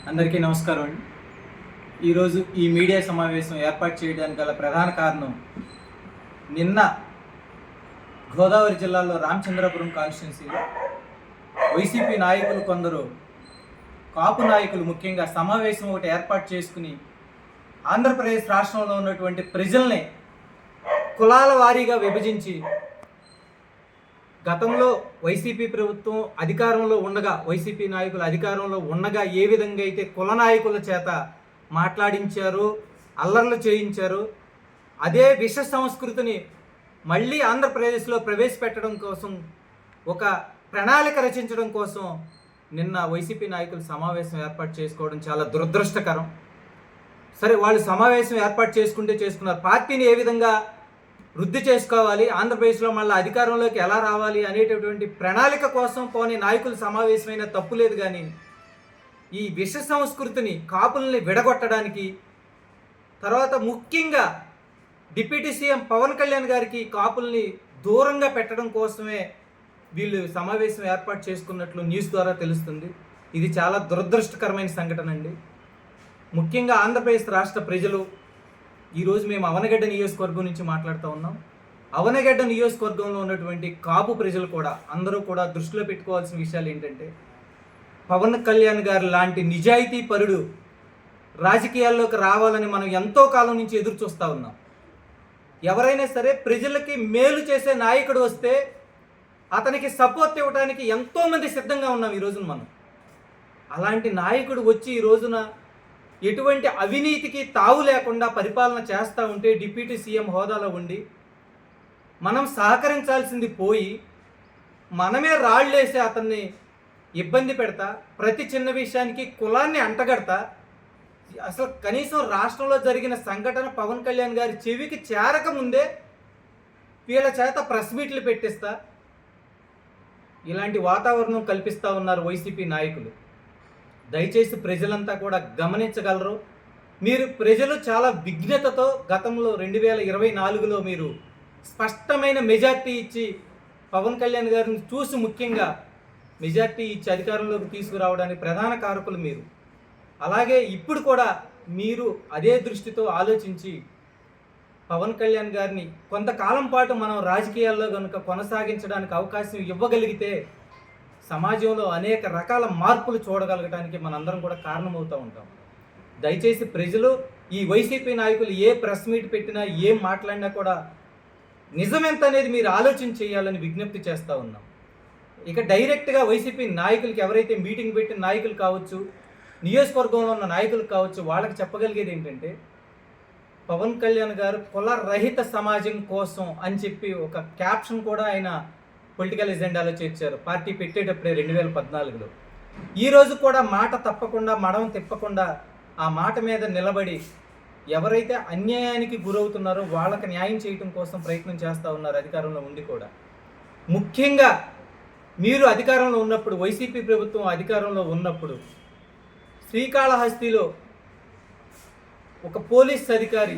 అందరికీ నమస్కారం అండి. ఈరోజు ఈ మీడియా సమావేశం ఏర్పాటు చేయడానికి గల ప్రధాన కారణం, నిన్న గోదావరి జిల్లాలో రామచంద్రపురం కాన్స్టిట్యున్సీలో వైసీపీ నాయకులు కొందరు, కాపు నాయకులు ముఖ్యంగా సమావేశం ఒకటి ఏర్పాటు చేసుకుని ఆంధ్రప్రదేశ్ రాష్ట్రంలో ఉన్నటువంటి ప్రజల్ని కులాల వారీగా విభజించి, గతంలో వైసీపీ ప్రభుత్వం అధికారంలో ఉండగా, వైసీపీ నాయకులు అధికారంలో ఉండగా ఏ విధంగా అయితే కుల నాయకుల చేత మాట్లాడించారో, అల్లర్లు చేయించారో, అదే విష సంస్కృతిని మళ్ళీ ఆంధ్రప్రదేశ్లో ప్రవేశపెట్టడం కోసం, ఒక ప్రణాళిక రచించడం కోసం నిన్న వైసీపీ నాయకులు సమావేశం ఏర్పాటు చేసుకోవడం చాలా దురదృష్టకరం. సరే, వాళ్ళు సమావేశం ఏర్పాటు చేసుకున్నారు. పార్టీని ఏ విధంగా వృద్ధి చేసుకోవాలి, ఆంధ్రప్రదేశ్లో మళ్ళీ అధికారంలోకి ఎలా రావాలి అనేటటువంటి ప్రణాళిక కోసం పోనీ నాయకులు సమావేశమైన తప్పు లేదు. కానీ ఈ విష సంస్కృతిని, కాపుల్ని విడగొట్టడానికి, తర్వాత ముఖ్యంగా డిప్యూటీ సీఎం పవన్ కళ్యాణ్ గారికి కాపుల్ని దూరంగా పెట్టడం కోసమే వీళ్ళు సమావేశం ఏర్పాటు చేసుకున్నట్లు న్యూస్ ద్వారా తెలుస్తుంది. ఇది చాలా దురదృష్టకరమైన సంఘటన అండి. ముఖ్యంగా ఆంధ్రప్రదేశ్ రాష్ట్ర ప్రజలు, ఈరోజు మేము అవనగడ్డ నియోజకవర్గం నుంచి మాట్లాడుతూ ఉన్నాం. అవనగడ్డ నియోజకవర్గంలో ఉన్నటువంటి కాపు ప్రజలు కూడా, అందరూ కూడా దృష్టిలో పెట్టుకోవాల్సిన విషయాలు ఏంటంటే, పవన్ కళ్యాణ్ గారు లాంటి నిజాయితీ పరుడు రాజకీయాల్లోకి రావాలని మనం ఎంతో కాలం నుంచి ఎదురు చూస్తూ ఉన్నాం. ఎవరైనా సరే ప్రజలకి మేలు చేసే నాయకుడు వస్తే అతనికి సపోర్ట్ ఇవ్వడానికి ఎంతోమంది సిద్ధంగా ఉన్నాం ఈ రోజున మనం. అలాంటి నాయకుడు వచ్చి ఈ రోజున ఎటువంటి అవినీతికి తావు లేకుండా పరిపాలన చేస్తూ ఉంటే, డిప్యూటీ సీఎం హోదాలో ఉండి మనం సహకరించాల్సింది పోయి మనమే రాళ్ళేసి అతన్ని ఇబ్బంది పెడతా, ప్రతి చిన్న విషయానికి కులాన్ని అంటగడతా, అసలు కనీసం రాష్ట్రంలో జరిగిన సంఘటన పవన్ కళ్యాణ్ గారి చెవికి చేరకముందే వీళ్ళ చేత ప్రెస్ మీట్లు పెట్టిస్తా, ఇలాంటి వాతావరణం కల్పిస్తూ ఉన్నారు వైసీపీ నాయకులు. దయచేసి ప్రజలంతా కూడా గమనించగలరు. మీరు ప్రజలు చాలా విఘ్నతతో గతంలో 2024లో మీరు స్పష్టమైన మెజార్టీ ఇచ్చి పవన్ కళ్యాణ్ గారిని చూసి, ముఖ్యంగా మెజార్టీ ఇచ్చి అధికారంలోకి తీసుకురావడానికి ప్రధాన కారకులు మీరు. అలాగే ఇప్పుడు కూడా మీరు అదే దృష్టితో ఆలోచించి పవన్ కళ్యాణ్ గారిని కొంతకాలం పాటు మనం రాజకీయాల్లో కనుక కొనసాగించడానికి అవకాశం ఇవ్వగలిగితే సమాజంలో అనేక రకాల మార్పులు చూడగలగడానికి మనందరం కూడా కారణమవుతూ ఉంటాం. దయచేసి ప్రజలు, ఈ వైసీపీ నాయకులు ఏ ప్రెస్ మీట్ పెట్టినా, ఏం మాట్లాడినా కూడా నిజమెంత అనేది మీరు ఆలోచన చేయాలని విజ్ఞప్తి చేస్తూ ఉన్నాం. ఇక డైరెక్ట్గా వైసీపీ నాయకులకి, ఎవరైతే మీటింగ్ పెట్టిన నాయకులు కావచ్చు, నియోజకవర్గంలో ఉన్న నాయకులు కావచ్చు, వాళ్ళకి చెప్పగలిగేది ఏంటంటే, పవన్ కళ్యాణ్ గారు కుల రహిత సమాజం కోసం అని చెప్పి ఒక క్యాప్షన్ కూడా ఆయన పొలిటికల్ ఎజెండాలో చేర్చారు పార్టీ పెట్టేటప్పుడే 2014లో. ఈరోజు కూడా మాట తప్పకుండా, మడం తిప్పకుండా ఆ మాట మీద నిలబడి ఎవరైతే అన్యాయానికి గురవుతున్నారో వాళ్ళకి న్యాయం చేయడం కోసం ప్రయత్నం చేస్తూ ఉన్నారు అధికారంలో ఉండి కూడా. ముఖ్యంగా మీరు అధికారంలో ఉన్నప్పుడు, వైసీపీ ప్రభుత్వం అధికారంలో ఉన్నప్పుడు, శ్రీకాళహస్తిలో ఒక పోలీస్ అధికారి,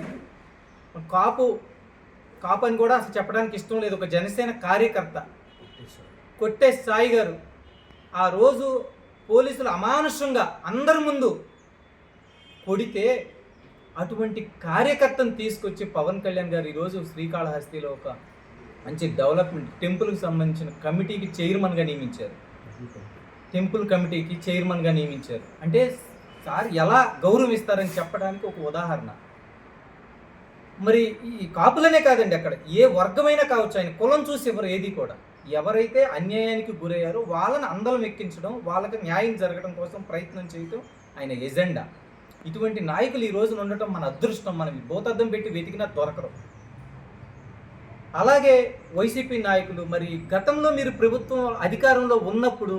కాపు అని కూడా అసలు చెప్పడానికి ఇష్టం లేదు, ఒక జనసేన కార్యకర్త కొట్టే సాయి గారు, ఆ రోజు పోలీసులు అమానుషంగా అందరి ముందు కొడితే, అటువంటి కార్యకర్తను తీసుకొచ్చి పవన్ కళ్యాణ్ గారు ఈరోజు శ్రీకాళహస్తిలో ఒక మంచి డెవలప్మెంట్ టెంపుల్కి సంబంధించిన కమిటీకి చైర్మన్గా నియమించారు. టెంపుల్ కమిటీకి చైర్మన్గా నియమించారు అంటే సార్ ఎలా గౌరవిస్తారని చెప్పడానికి ఒక ఉదాహరణ. మరి ఈ కాపులనే కాదండి, అక్కడ ఏ వర్గమైనా కావచ్చు, ఆయన కులం చూసి ఎవరు ఏది కూడా, ఎవరైతే అన్యాయానికి గురయ్యారో వాళ్ళని అందలం ఎక్కించడం, వాళ్ళకి న్యాయం జరగడం కోసం ప్రయత్నం చేయటం ఆయన ఎజెండా. ఇటువంటి నాయకులు ఈ రోజున ఉండటం మన అదృష్టం. మనం భూతద్దం పెట్టి వెతికినా దొరకరు. అలాగే వైసీపీ నాయకులు, మరి గతంలో మీరు ప్రభుత్వం అధికారంలో ఉన్నప్పుడు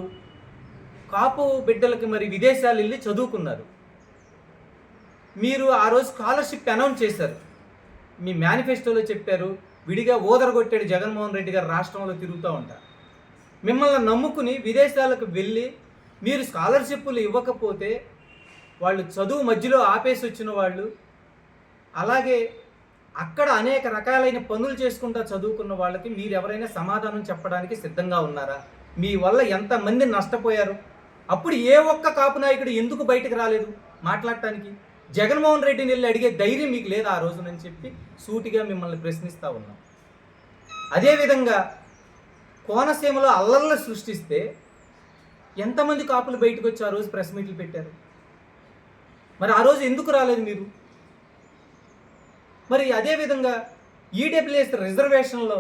కాపు బిడ్డలకి మరి విదేశాలు వెళ్ళి చదువుకున్నారు. మీరు ఆ రోజు స్కాలర్షిప్ అనౌన్స్ చేశారు, మీ మేనిఫెస్టోలో చెప్పారు. విడిగా ఓదరగొట్టాడు జగన్మోహన్ రెడ్డి గారు రాష్ట్రంలో తిరుగుతూ ఉంటారు. మిమ్మల్ని నమ్ముకుని విదేశాలకు వెళ్ళి మీరు స్కాలర్షిప్లు ఇవ్వకపోతే వాళ్ళు చదువు మధ్యలో ఆపేసి వచ్చిన వాళ్ళు, అలాగే అక్కడ అనేక రకాలైన పనులు చేసుకుంటూ చదువుకున్న వాళ్ళకి మీరు ఎవరైనా సమాధానం చెప్పడానికి సిద్ధంగా ఉన్నారా? మీ వల్ల ఎంతమంది నష్టపోయారు? అప్పుడు ఏ ఒక్క కాపు నాయకుడు ఎందుకు బయటకు రాలేదు మాట్లాడటానికి? జగన్మోహన్ రెడ్డిని వెళ్ళి అడిగే ధైర్యం మీకు లేదు ఆ రోజునని చెప్పి సూటిగా మిమ్మల్ని ప్రశ్నిస్తూ ఉన్నాం. అదేవిధంగా కోనసీమలో అల్లర్లు సృష్టిస్తే ఎంతమంది కాపులు బయటకు వచ్చి ఆ రోజు ప్రెస్ మీట్లు పెట్టారు? మరి ఆ రోజు ఎందుకు రాలేదు మీరు? మరి అదేవిధంగా ఈడబ్ల్యూఎస్ రిజర్వేషన్లో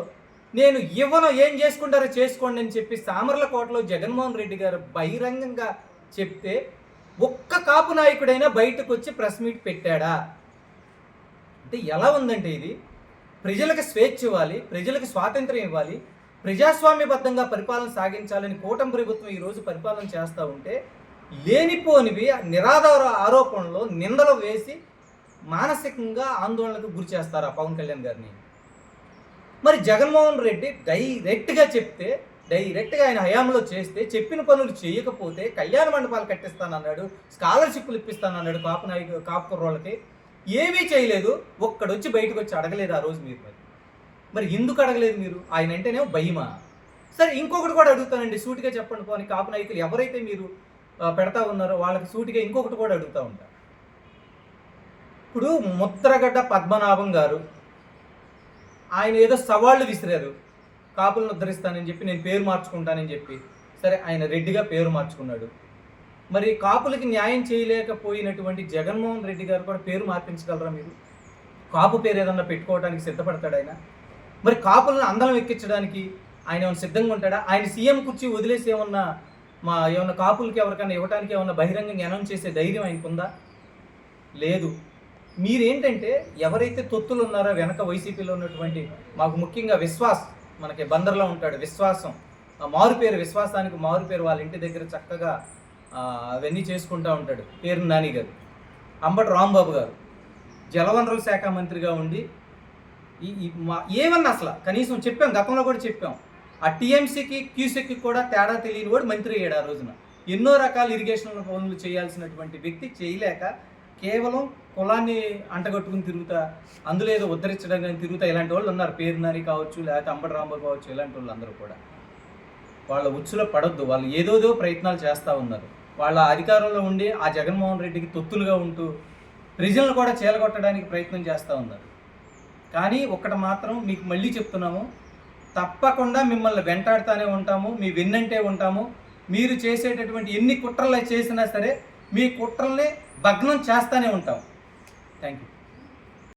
నేను ఇవ్వను, ఏం చేసుకుంటారో చేసుకోండి అని చెప్పి సామర్లకోటలో జగన్మోహన్ రెడ్డి గారు బహిరంగంగా చెప్తే ఒక్క కాపు నాయకుడైనా బయటకు వచ్చి ప్రెస్ మీట్ పెట్టాడా? అంటే ఎలా ఉందంటే ఇది ప్రజలకు స్వేచ్ఛ ఇవ్వాలి, ప్రజలకు స్వాతంత్ర్యం ఇవ్వాలి, ప్రజాస్వామ్యబద్ధంగా పరిపాలన సాగించాలని కూటమి ప్రభుత్వం ఈరోజు పరిపాలన చేస్తూ ఉంటే లేనిపోనివి నిరాధార ఆరోపణలు నిందలు వేసి మానసికంగా ఆందోళనకు గురి చేస్తారు ఆ పవన్ కళ్యాణ్ గారిని. మరి జగన్మోహన్ రెడ్డి డైరెక్ట్గా చెప్తే, డైరెక్ట్గా ఆయన హయాంలో చేస్తే, చెప్పిన పనులు చేయకపోతే కళ్యాణ మండపాలు కట్టిస్తానన్నాడు, స్కాలర్షిప్లు ఇప్పిస్తానన్నాడు కాపు కుర్రోళ్ళకి. ఏమీ చేయలేదు. ఒక్కడొచ్చి బయటకు వచ్చి అడగలేదు ఆ రోజు మీరు. మరి ఎందుకు అడగలేదు మీరు? ఆయన అంటేనే భయమా? సరే, ఇంకొకటి కూడా అడుగుతానండి, సూటిగా చెప్పండి. పోనీ కాపు నాయకులు ఎవరైతే మీరు పెడతా ఉన్నారో వాళ్ళకి సూటిగా ఇంకొకటి కూడా అడుగుతూ ఉంటారు. ఇప్పుడు ముద్రగడ్డ పద్మనాభం గారు ఆయన ఏదో సవాళ్ళు విసిరారు, కాపులను ఉద్ధరిస్తానని చెప్పి, నేను పేరు మార్చుకుంటానని చెప్పి. సరే, ఆయన రెడ్డిగా పేరు మార్చుకున్నాడు. మరి కాపులకి న్యాయం చేయలేకపోయినటువంటి జగన్మోహన్ రెడ్డి గారు కూడా పేరు మార్పించగలరా మీరు? కాపు పేరు ఏదన్నా పెట్టుకోవడానికి సిద్ధపడతాడు ఆయన? మరి కాపులను అందలం ఎక్కించడానికి ఆయన ఏమైనా సిద్ధంగా ఉంటాడా? ఆయన సీఎం కుర్చీ వదిలేసి ఏమన్నా కాపులకి ఎవరికైనా ఇవ్వడానికి ఏమన్నా బహిరంగంగా అనౌన్స్ చేసే ధైర్యం ఆయనకుందా? లేదు. మీరేంటంటే ఎవరైతే తొత్తులు ఉన్నారో వెనక వైసీపీలో ఉన్నటువంటి, మాకు ముఖ్యంగా విశ్వాస్, మనకి బందర్లో ఉంటాడు విశ్వాసం, మారుపేరు, విశ్వాసానికి మారుపేరు, వాళ్ళ ఇంటి దగ్గర చక్కగా అవన్నీ చేసుకుంటూ ఉంటాడు పేరు నాని గారు. అంబటి రాంబాబు గారు జలవనరుల శాఖ మంత్రిగా ఉండి ఏమన్నా అసలు కనీసం చెప్పాం, గతంలో కూడా చెప్పాం, ఆ టీఎంసీకి క్యూసెక్కి కూడా తేడా తెలియని వాడు మంత్రి అయ్యాడు ఆ రోజున. ఎన్నో రకాల ఇరిగేషన్ పనులు చేయాల్సినటువంటి వ్యక్తి చేయలేక కేవలం కులాన్ని అంటగట్టుకుని తిరుగుతా, అందులో ఏదో ఉద్ధరించడం కానీ తిరుగుతా ఇలాంటి వాళ్ళు ఉన్నారు. పేరు నాని కావచ్చు, లేకపోతే అంబటి రాంబాబు కావచ్చు, ఇలాంటి వాళ్ళు అందరూ కూడా వాళ్ళ ఉచ్చులో పడొద్దు. వాళ్ళు ఏదోదో ప్రయత్నాలు చేస్తూ ఉన్నారు. వాళ్ళ అధికారంలో ఉండి ఆ జగన్మోహన్ రెడ్డికి తొత్తులుగా ఉంటూ ప్రజలను కూడా చీలగొట్టడానికి ప్రయత్నం చేస్తూ ఉన్నారు. కానీ ఒక్కటి మాత్రం మీకు మళ్ళీ చెప్తున్నాము, తప్పకుండా మిమ్మల్ని వెంటాడుతూనే ఉంటాము, మీ వెన్నంటే ఉంటాము. మీరు చేసేటటువంటి ఎన్ని కుట్రలు చేసినా సరే మీ కుట్రల్ని భగ్నం చేస్తూనే ఉంటాం. Thank you.